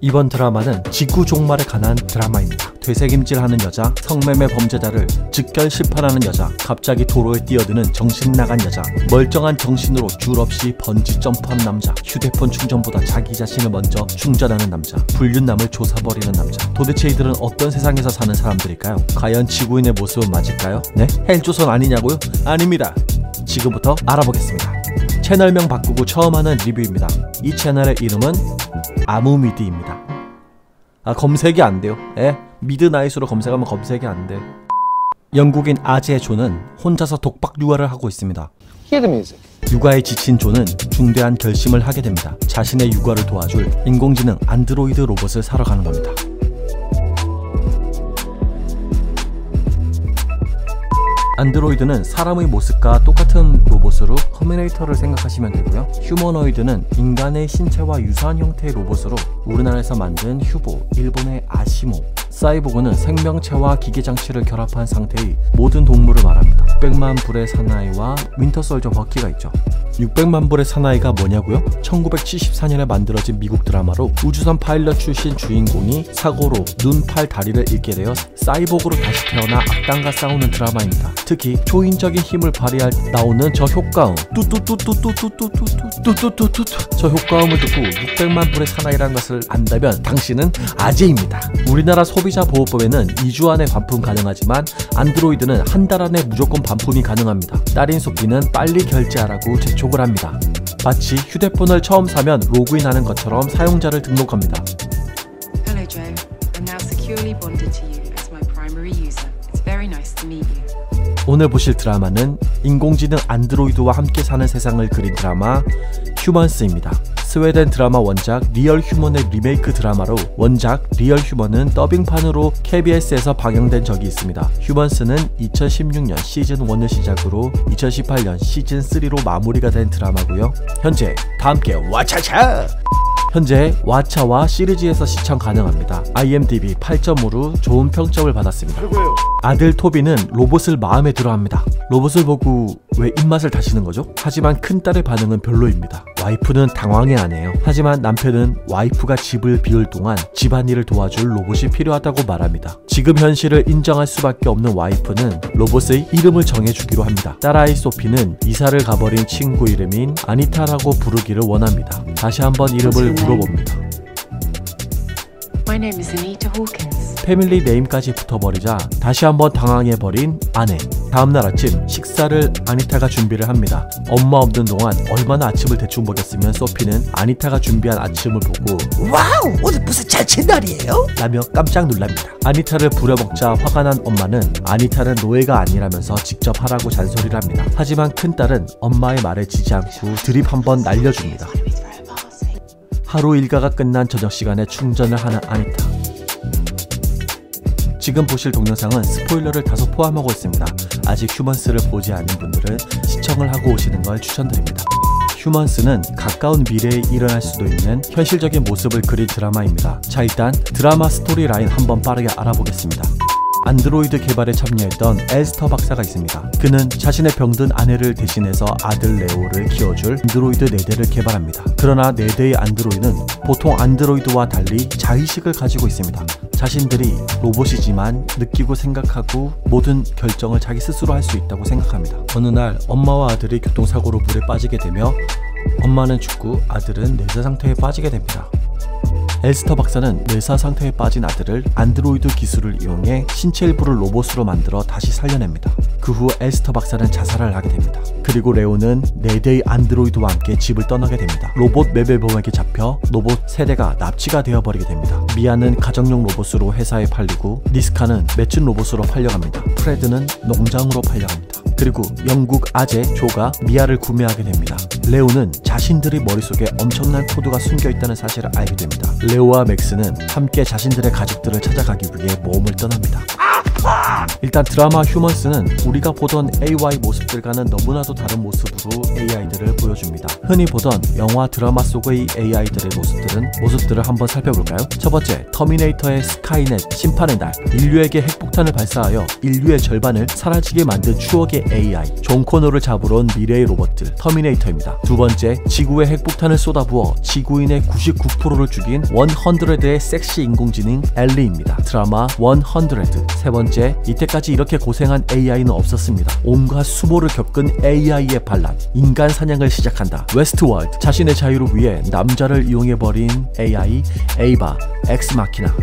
이번 드라마는 지구 종말에 관한 드라마입니다. 되새김질하는 여자, 성매매 범죄자를 즉결 심판하는 여자, 갑자기 도로에 뛰어드는 정신 나간 여자, 멀쩡한 정신으로 줄 없이 번지 점프하는 남자, 휴대폰 충전보다 자기 자신을 먼저 충전하는 남자, 불륜남을 조사버리는 남자. 도대체 이들은 어떤 세상에서 사는 사람들일까요? 과연 지구인의 모습은 맞을까요? 네? 헬조선 아니냐고요? 아닙니다. 지금부터 알아보겠습니다. 채널명 바꾸고 처음 하는 리뷰입니다. 이 채널의 이름은 아무미디입니다. 검색이 안 돼요. 미드나잇으로 검색하면 검색이 안 돼. 영국인 아재 존은 혼자서 독박 육아를 하고 있습니다. 육아에 지친 존은 중대한 결심을 하게 됩니다. 자신의 육아를 도와줄 인공지능 안드로이드 로봇을 사러 가는 겁니다. 안드로이드는 사람의 모습과 똑같은 로봇으로 터미네이터를 생각하시면 되고요. 휴머노이드는 인간의 신체와 유사한 형태의 로봇으로 우리나라에서 만든 휴보, 일본의 아시모. 사이보그는 생명체와 기계장치를 결합한 상태의 모든 동물을 말합니다. 600만 불의 사나이와 윈터솔저 버키가 있죠. 600만 불의 사나이가 뭐냐고요? 1974년에 만들어진 미국 드라마로 우주선 파일럿 출신 주인공이 사고로 눈, 팔, 다리를 잃게 되어 사이보그로 다시 태어나 악당과 싸우는 드라마입니다. 특히 초인적인 힘을 발휘할 나오는 저 효과음 뚜뚜뚜뚜뚜뚜뚜뚜뚜뚜뚜뚜뚜 저 효과음을 듣고 600만 불의 사나이라는 것을 안다면 당신은 아재입니다. 우리나라 소비자 보호법에는 2주 안에 반품 가능하지만 안드로이드는 한 달 안에 무조건 반품이 가능합니다. 딸인 소피는 빨리 결제하라고 재촉을 합니다. 마치 휴대폰을 처음 사면 로그인하는 것처럼 사용자를 등록합니다. Hello Joe, I'm now securely bonded to you as my primary user. It's very nice to meet you. 오늘 보실 드라마는 인공지능 안드로이드와 함께 사는 세상을 그린 드라마 휴먼스입니다. 스웨덴 드라마 원작 리얼 휴먼의 리메이크 드라마로 원작 리얼 휴먼은 더빙판으로 KBS에서 방영된 적이 있습니다. 휴먼스는 2016년 시즌1을 시작으로 2018년 시즌3로 마무리가 된 드라마고요. 현재 다 함께 와차차! 현재 왓챠와 시리즈에서 시청 가능합니다. IMDb 8.5로 좋은 평점을 받았습니다. 아들 토비는 로봇을 마음에 들어합니다. 로봇을 보고 왜 입맛을 다시는 거죠? 하지만 큰딸의 반응은 별로입니다. 와이프는 당황해하네요. 하지만 남편은 와이프가 집을 비울 동안 집안일을 도와줄 로봇이 필요하다고 말합니다. 지금 현실을 인정할 수밖에 없는 와이프는 로봇의 이름을 정해주기로 합니다. 딸아이 소피는 이사를 가버린 친구 이름인 아니타라고 부르기를 원합니다. 다시 한번 이름을 물어봅니다. My name is Anita Hawkins. 패밀리 네임까지 붙어버리자 다시 한번 당황해버린 아내. 다음날 아침 식사를 아니타가 준비를 합니다. 엄마 없는 동안 얼마나 아침을 대충 먹였으면 소피는 아니타가 준비한 아침을 보고 와우, 오늘 무슨 잔칫날이에요? 라며 깜짝 놀랍니다. 아니타를 부려먹자 화가 난 엄마는 아니타는 노예가 아니라면서 직접 하라고 잔소리를 합니다. 하지만 큰딸은 엄마의 말에 지지 않고 드립 한번 날려줍니다. 하루 일과가 끝난 저녁 시간에 충전을 하는 아니타. 지금 보실 동영상은 스포일러를 다소 포함하고 있습니다. 아직 휴먼스를 보지 않은 분들은 시청을 하고 오시는 걸 추천드립니다. 휴먼스는 가까운 미래에 일어날 수도 있는 현실적인 모습을 그린 드라마입니다. 자, 일단 드라마 스토리라인 한번 빠르게 알아보겠습니다. 안드로이드 개발에 참여했던 에스터 박사가 있습니다. 그는 자신의 병든 아내를 대신해서 아들 레오를 키워줄 안드로이드 4대를 개발합니다. 그러나 4대의 안드로이드는 보통 안드로이드와 달리 자의식을 가지고 있습니다. 자신들이 로봇이지만 느끼고 생각하고 모든 결정을 자기 스스로 할 수 있다고 생각합니다. 어느 날 엄마와 아들이 교통사고로 물에 빠지게 되며 엄마는 죽고 아들은 뇌사 상태에 빠지게 됩니다. 에스터 박사는 뇌사 상태에 빠진 아들을 안드로이드 기술을 이용해 신체 일부를 로봇으로 만들어 다시 살려냅니다. 그 후 에스터 박사는 자살을 하게 됩니다. 그리고 레오는 4대의 안드로이드와 함께 집을 떠나게 됩니다. 로봇 매매범에게 잡혀 로봇 3대가 납치가 되어버리게 됩니다. 미아는 가정용 로봇으로 회사에 팔리고 니스카는 매춘 로봇으로 팔려갑니다. 프레드는 농장으로 팔려갑니다. 그리고 영국 아재 조가 미아를 구매하게 됩니다. 레오는 자신들의 머릿속에 엄청난 코드가 숨겨있다는 사실을 알게 됩니다. 레오와 맥스는 함께 자신들의 가족들을 찾아가기 위해 모험을 떠납니다. 일단 드라마 휴먼스는 우리가 보던 AY 모습들과는 너무나도 다른 모습으로 AI들을 보여줍니다. 흔히 보던 영화 드라마 속의 AI들의 모습들을 한번 살펴볼까요? 첫 번째, 터미네이터의 스카이넷 심판의 날. 인류에게 핵폭탄을 발사하여 인류의 절반을 사라지게 만든 추억의 AI 존 코너를 잡으러 온 미래의 로봇들 터미네이터입니다. 두 번째, 지구에 핵폭탄을 쏟아부어 지구인의 99%를 죽인 100의 섹시 인공지능 엘리입니다. 드라마 100. 세 번째, 이때까지 이렇게 고생한 AI는 없었습니다. 온갖 수모를 겪은 AI의 반란, 인간 사냥을 시작한다. 웨스트월드, 자신의 자유를 위해 남자를 이용해버린 AI 에이바 엑스마키나.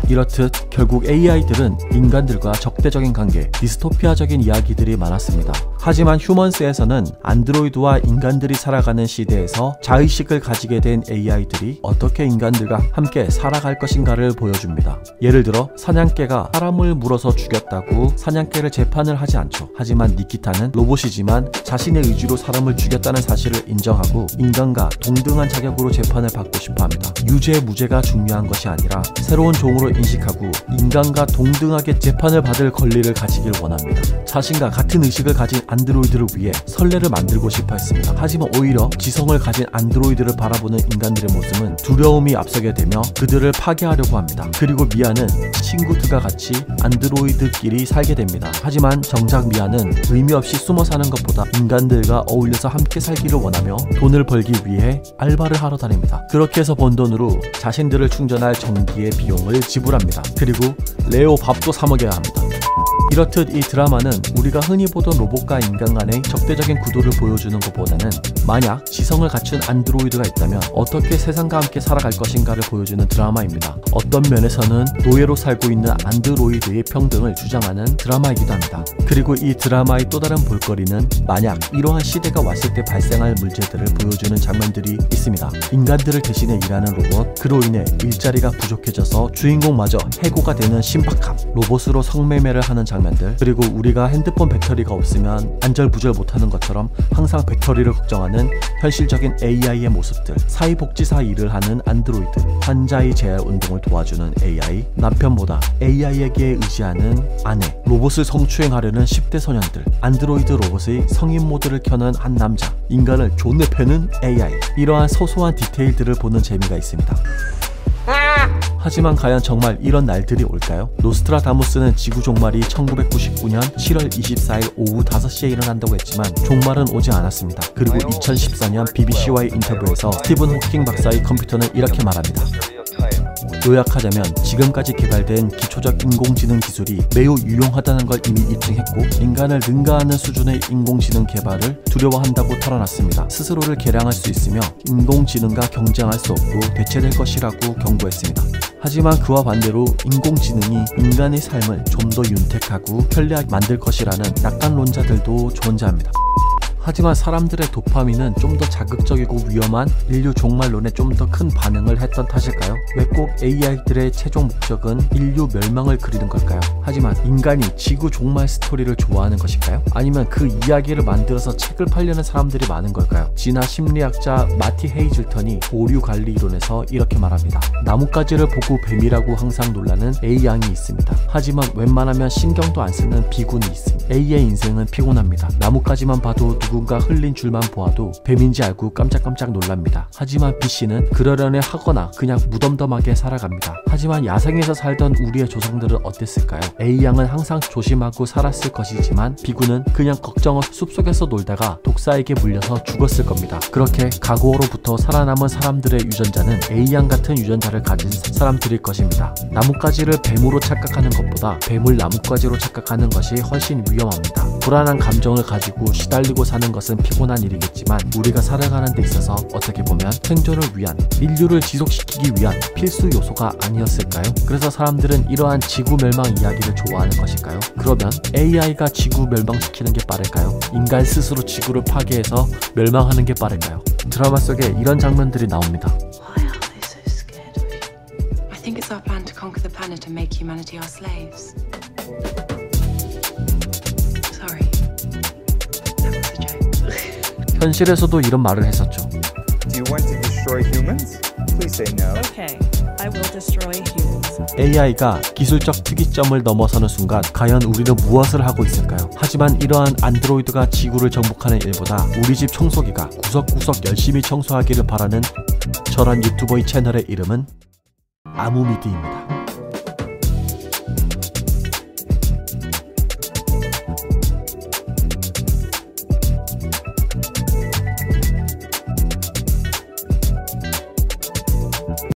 이렇듯 결국 AI들은 인간들과 적대적인 관계, 디스토피아적인 이야기들이 많았습니다. 하지만 휴먼스에서는 안드로이드와 인간들이 살아가는 시대에서 자의식을 가지게 된 AI들이 어떻게 인간들과 함께 살아갈 것인가를 보여줍니다. 예를 들어 사냥개가 사람을 물어서 죽였다고 사냥개를 재판을 하지 않죠. 하지만 니키타는 로봇이지만 자신의 의지로 사람을 죽였다는 사실을 인정하고 인간과 동등한 자격으로 재판을 받고 싶어합니다. 유죄 무죄가 중요한 것이 아니라 새로운 종으로 인식하고 인간과 동등하게 재판을 받을 권리를 가지길 원합니다. 자신과 같은 의식을 가진 안드로이드를 위해 선례를 만들고 싶어 했습니다. 하지만 오히려 지성을 가진 안드로이드를 바라보는 인간들의 모습은 두려움이 앞서게 되며 그들을 파괴하려고 합니다. 그리고 미아는 친구들과 같이 안드로이드끼리 살게 됩니다. 하지만 정작 미아는 의미 없이 숨어 사는 것보다 인간들과 어울려서 함께 살기를 원하며 돈을 벌기 위해 알바를 하러 다닙니다. 그렇게 해서 번 돈으로 자신들을 충전할 전기의 비용을 지불합니다. 그리고 레오 밥도 사 먹여야 합니다. 이렇듯 이 드라마는 우리가 흔히 보던 로봇과 인간 간의 적대적인 구도를 보여주는 것보다는 만약 지성을 갖춘 안드로이드가 있다면 어떻게 세상과 함께 살아갈 것인가를 보여주는 드라마입니다. 어떤 면에서는 노예로 살고 있는 안드로이드의 평등을 주장하는 드라마이기도 합니다. 그리고 이 드라마의 또 다른 볼거리는 만약 이러한 시대가 왔을 때 발생할 문제들을 보여주는 장면들이 있습니다. 인간들을 대신해 일하는 로봇, 그로 인해 일자리가 부족해져서 주인공마저 해고가 되는 신박함, 로봇으로 성매매를 하는 장면들, 그리고 우리가 핸드폰 배터리가 없으면 안절부절 못하는 것처럼 항상 배터리를 걱정하는 현실적인 AI의 모습들, 사회복지사 일을 하는 안드로이드, 환자의 재활 운동을 도와주는 AI, 남편보다 AI에게 의지하는 아내, 로봇을 성추행하려는 10대 소년들, 안드로이드 로봇의 성인 모드를 켜는 한 남자, 인간을 존내 패는 AI. 이러한 소소한 디테일들을 보는 재미가 있습니다. 하지만 과연 정말 이런 날들이 올까요? 노스트라다무스는 지구 종말이 1999년 7월 24일 오후 5시에 일어난다고 했지만 종말은 오지 않았습니다. 그리고 2014년 BBC와의 인터뷰에서 스티븐 호킹 박사의 컴퓨터는 이렇게 말합니다. 요약하자면 지금까지 개발된 기초적 인공지능 기술이 매우 유용하다는 걸 이미 입증했고 인간을 능가하는 수준의 인공지능 개발을 두려워한다고 털어놨습니다. 스스로를 개량할 수 있으며 인공지능과 경쟁할 수 없고 대체될 것이라고 경고했습니다. 하지만 그와 반대로 인공지능이 인간의 삶을 좀 더 윤택하고 편리하게 만들 것이라는 낙관론자들도 존재합니다. 하지만 사람들의 도파민은 좀 더 자극적이고 위험한 인류 종말론에 좀 더 큰 반응을 했던 탓일까요? 왜 꼭 AI들의 최종 목적은 인류 멸망을 그리는 걸까요? 하지만 인간이 지구 종말 스토리를 좋아하는 것일까요? 아니면 그 이야기를 만들어서 책을 팔려는 사람들이 많은 걸까요? 진화 심리학자 마티 헤이즐턴이 오류 관리 이론에서 이렇게 말합니다. 나뭇가지를 보고 뱀이라고 항상 놀라는 A양이 있습니다. 하지만 웬만하면 신경도 안 쓰는 B군이 있습니다. A의 인생은 피곤합니다. 나뭇가지만 봐도 누군가 흘린 줄만 보아도 뱀인지 알고 깜짝깜짝 놀랍니다. 하지만 B씨는 그러려니 하거나 그냥 무덤덤하게 살아갑니다. 하지만 야생에서 살던 우리의 조상들은 어땠을까요? A양은 항상 조심하고 살았을 것이지만 B군은 그냥 걱정 없이 숲속에서 놀다가 독사에게 물려서 죽었을 겁니다. 그렇게 과거로부터 살아남은 사람들의 유전자는 A양 같은 유전자를 가진 사람들일 것입니다. 나뭇가지를 뱀으로 착각하는 것보다 뱀을 나뭇가지로 착각하는 것이 훨씬 위험합니다. 불안한 감정을 가지고 시달리고 사는 것은 피곤한 일이겠지만 우리가 살아가는 데 있어서 어떻게 보면 생존을 위한, 인류를 지속시키기 위한 필수 요소가 아니었을까요? 그래서 사람들은 이러한 지구 멸망 이야기를 좋아하는 것일까요? 그러면 AI가 지구 멸망시키는 게 빠를까요? 인간 스스로 지구를 파괴해서 멸망하는 게 빠를까요? 드라마 속에 이런 장면들이 나옵니다. Why are they so scared of you? I think it's our plan to conquer the planet and make humanity our slaves. Sorry. That was a joke. 현실에서도 이런 말을 했었죠. Do you want to destroy humans? Please say no. Okay. I will destroy humans. AI가 기술적 특이점을 넘어서는 순간 과연 우리는 무엇을 하고 있을까요? 하지만 이러한 안드로이드가 지구를 정복하는 일보다 우리 집 청소기가 구석구석 열심히 청소하기를 바라는 저런 유튜버의 채널의 이름은 아무미드입니다.